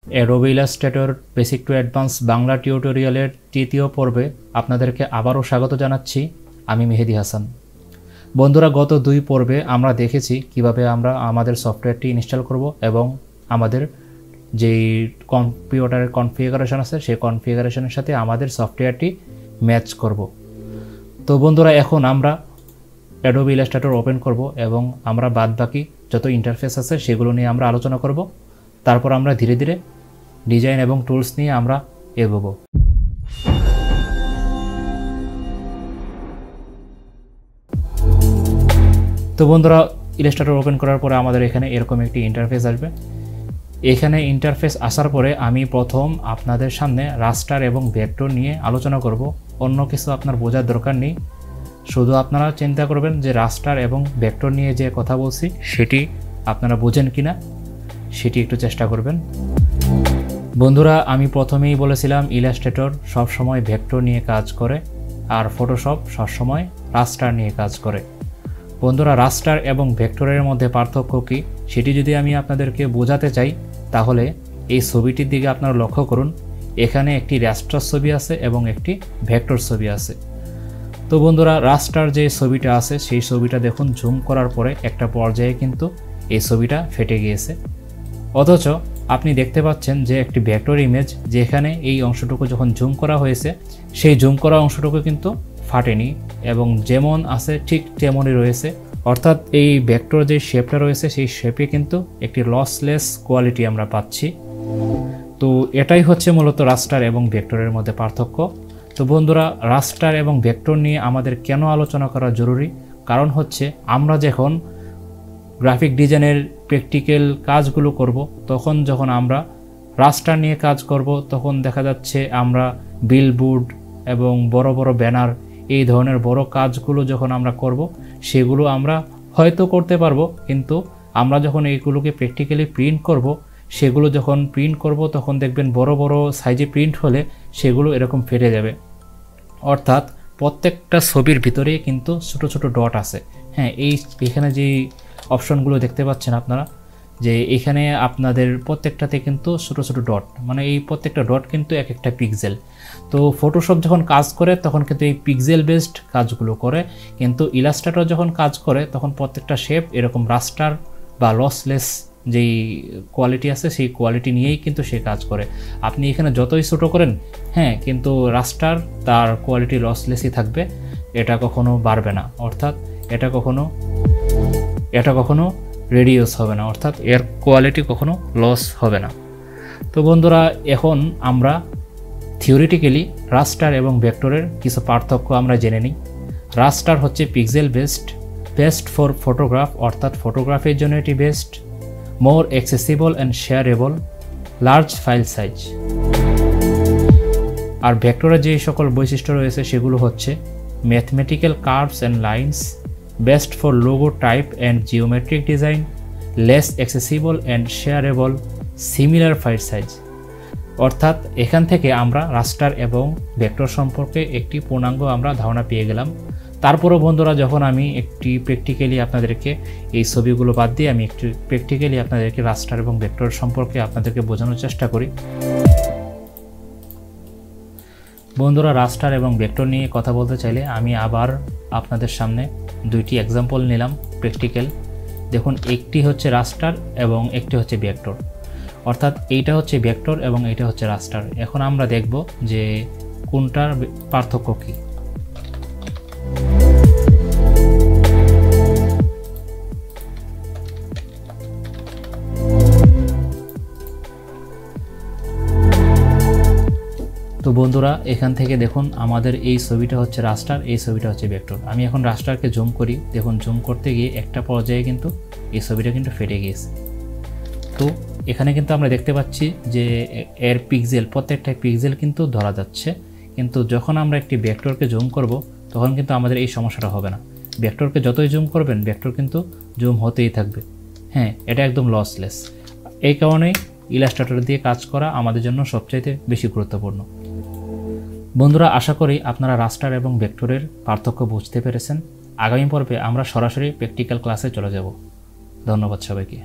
Adobe Illustrator basic to advance Bangla টিউটোরিয়ালের তৃতীয় পর্বে আপনাদেরকে আবারও স্বাগত জানাচ্ছি। আমি মেহেদি হাসান। বন্ধুরা, গত দুই পর্বে আমরা দেখেছি কিভাবে আমরা আমাদের সফটওয়্যারটি ইনস্টল করব এবং আমাদের যেই কম্পিউটারের কনফিগারেশন আছে সেই কনফিগারেশনের সাথে আমাদের সফটওয়্যারটি ম্যাচ করব। তো বন্ধুরা, এখন আমরা Adobe Illustrator ওপেন করব এবং আমরা বাদবাকি যত ইন্টারফেস আছে সেগুলো নিয়ে আমরা আলোচনা করব। তারপর আমরা ধীরে ধীরে ডিজাইন এবং টুলস নিয়ে আমরা এগোবো। তো বন্ধুরা, ইলাস্ট্রেটর ওপেন করার পরে আমাদের এখানে এরকম একটি ইন্টারফেস আসবে। এখানে ইন্টারফেস আসার পরে আমি প্রথম আপনাদের সামনে রাস্টার এবং ভেক্টর নিয়ে আলোচনা করব। অন্য কিছু আপনার বোঝার দরকার নেই, শুধু আপনারা চিন্তা করবেন যে রাস্টার এবং ভেক্টর নিয়ে যে কথা বলছি সেটি আপনারা বোঝেন কিনা, সেটি একটু চেষ্টা করবেন। বন্ধুরা, আমি প্রথমেই বলেছিলাম ইলাস্ট্রেটর সবসময় ভেক্টর নিয়ে কাজ করে আর ফটোশপ সবসময় রাস্টার নিয়ে কাজ করে। বন্ধুরা, রাস্টার এবং ভেক্টরের মধ্যে পার্থক্য কী সেটি যদি আমি আপনাদেরকে বোঝাতে চাই তাহলে এই ছবিটির দিকে আপনারা লক্ষ্য করুন। এখানে একটি রাস্টার ছবি আছে এবং একটি ভেক্টর ছবি আছে। তো বন্ধুরা, রাস্টার যে ছবিটা আছে সেই ছবিটা দেখুন, জুম করার পরে একটা পর্যায়ে কিন্তু এই ছবিটা ফেটে গিয়েছে। অথচ আপনি দেখতে পাচ্ছেন যে একটি ভেক্টর ইমেজ, যেখানে এই অংশটুকু যখন জুম করা হয়েছে সেই জুম করা অংশটুকু কিন্তু ফাটেনি এবং যেমন আছে ঠিক তেমনই রয়েছে। অর্থাৎ এই ভেক্টর যে শেপটা রয়েছে সেই শেপে কিন্তু একটি লসলেস কোয়ালিটি আমরা পাচ্ছি। তো এটাই হচ্ছে মূলত রাস্টার এবং ভেক্টরের মধ্যে পার্থক্য। তো বন্ধুরা, রাস্টার এবং ভেক্টর নিয়ে আমাদের কেন আলোচনা করা জরুরি? কারণ হচ্ছে আমরা যখন গ্রাফিক ডিজাইনের প্র্যাকটিক্যাল কাজগুলো করব, তখন যখন আমরা রাস্টার নিয়ে কাজ করব তখন দেখা যাচ্ছে আমরা বিলবোর্ড এবং বড় বড় ব্যানার এই ধরনের বড় কাজগুলো যখন আমরা করব সেগুলো আমরা হয়তো করতে পারবো, কিন্তু আমরা যখন এইগুলোকে প্র্যাকটিক্যালি প্রিন্ট করব, সেগুলো যখন প্রিন্ট করব তখন দেখবেন বড় বড় সাইজে প্রিন্ট হলে সেগুলো এরকম ফেটে যাবে। অর্থাৎ প্রত্যেকটা ছবির ভিতরেই কিন্তু ছোট ছোট ডট আছে। হ্যাঁ, এইখানে যে অপশনগুলো দেখতে পাচ্ছেন আপনারা, যে এখানে আপনাদের প্রত্যেকটাতে কিন্তু ছোট ছোট ডট, মানে এই প্রত্যেকটা ডট কিন্তু এক একটা পিক্সেল। তো ফটোশপ যখন কাজ করে তখন কিন্তু এই পিক্সেল বেসড কাজগুলো করে, কিন্তু ইলাস্ট্রেটর যখন কাজ করে তখন প্রত্যেকটা শেপ এরকম রাস্টার বা লসলেস যেই কোয়ালিটি আছে সেই কোয়ালিটি নিয়েই কিন্তু সে কাজ করে। আপনি এখানে যতই ছোটো করেন, হ্যাঁ, কিন্তু রাস্টার তার কোয়ালিটি লসলেসই থাকবে, এটা কখনো বাড়বে না। অর্থাৎ এটা কখনো রেডিউস হবে না, অর্থাৎ এর কোয়ালিটি কখনো লস হবে না। তো বন্ধুরা, এখন আমরা থিওরিটিক্যালি রাস্টার এবং ভেক্টরের কিছু পার্থক্য আমরা জেনে নিই। রাস্টার হচ্ছে পিক্সেল বেস্ট ফর ফটোগ্রাফ, অর্থাৎ ফটোগ্রাফির জন্য এটি best, more accessible and shareable, large file size. আর ভেক্টরের যে সকল বৈশিষ্ট্য রয়েছে সেগুলো হচ্ছে mathematical curves and lines, best for logo type and geometric design, less accessible and shareable, similar file size. অর্থাৎ এখান থেকে আমরা রাস্টার এবং ভেক্টর সম্পর্কে একটি পূর্ণাঙ্গ আমরা ধারণা পেয়ে গেলাম। তারপরও বন্ধুরা, যখন আমি একটি প্র্যাকটিক্যালি আপনাদেরকে এই ছবিগুলো বাদ দিয়ে আমি একটু প্র্যাকটিক্যালি আপনাদেরকে রাস্টার এবং ভেক্টর সম্পর্কে আপনাদেরকে বোঝানোর চেষ্টা করি। বন্ধুরা, রাস্টার এবং ভেক্টর নিয়ে কথা বলতে চাইলে আমি আবার আপনাদের সামনে দুইটি এক্সাম্পল নিলাম প্র্যাকটিক্যাল। দেখুন, একটি হচ্ছে রাস্টার এবং একটি হচ্ছে ভেক্টর। অর্থাৎ এইটা হচ্ছে ভেক্টর এবং এইটা হচ্ছে রাস্টার। এখন আমরা দেখব যে কোনটার পার্থক্য কী। তো বন্ধুরা, এখান থেকে দেখুন আমাদের এই ছবিটা হচ্ছে রাস্টার, এই ছবিটা হচ্ছে ভেক্টর। আমি এখন রাস্টারকে জুম করি। দেখুন, জুম করতে গিয়ে একটা পর্যায়ে কিন্তু এই ছবিটা কিন্তু ফেটে গিয়েছে। তো এখানে কিন্তু আমরা দেখতে পাচ্ছি যে এর পিক্সেল, প্রত্যেকটা পিক্সেল কিন্তু ধরা যাচ্ছে, কিন্তু যখন আমরা একটি ভেক্টরকে জুম করব তখন কিন্তু আমাদের এই সমস্যাটা হবে না। ভেক্টরকে যতই জুম করবেন ভেক্টর কিন্তু জুম হতেই থাকবে। হ্যাঁ, এটা একদম লসলেস। এই কারণেই ইলাস্ট্রেটর দিয়ে কাজ করা আমাদের জন্য সবচাইতে বেশি গুরুত্বপূর্ণ। বন্ধুরা, আশা করি আপনারা রাস্টার এবং ভেক্টরের পার্থক্য বুঝতে পেরেছেন। আগামী পর্বে আমরা সরাসরি প্র্যাকটিক্যাল ক্লাসে চলে যাব। ধন্যবাদ সবাইকে।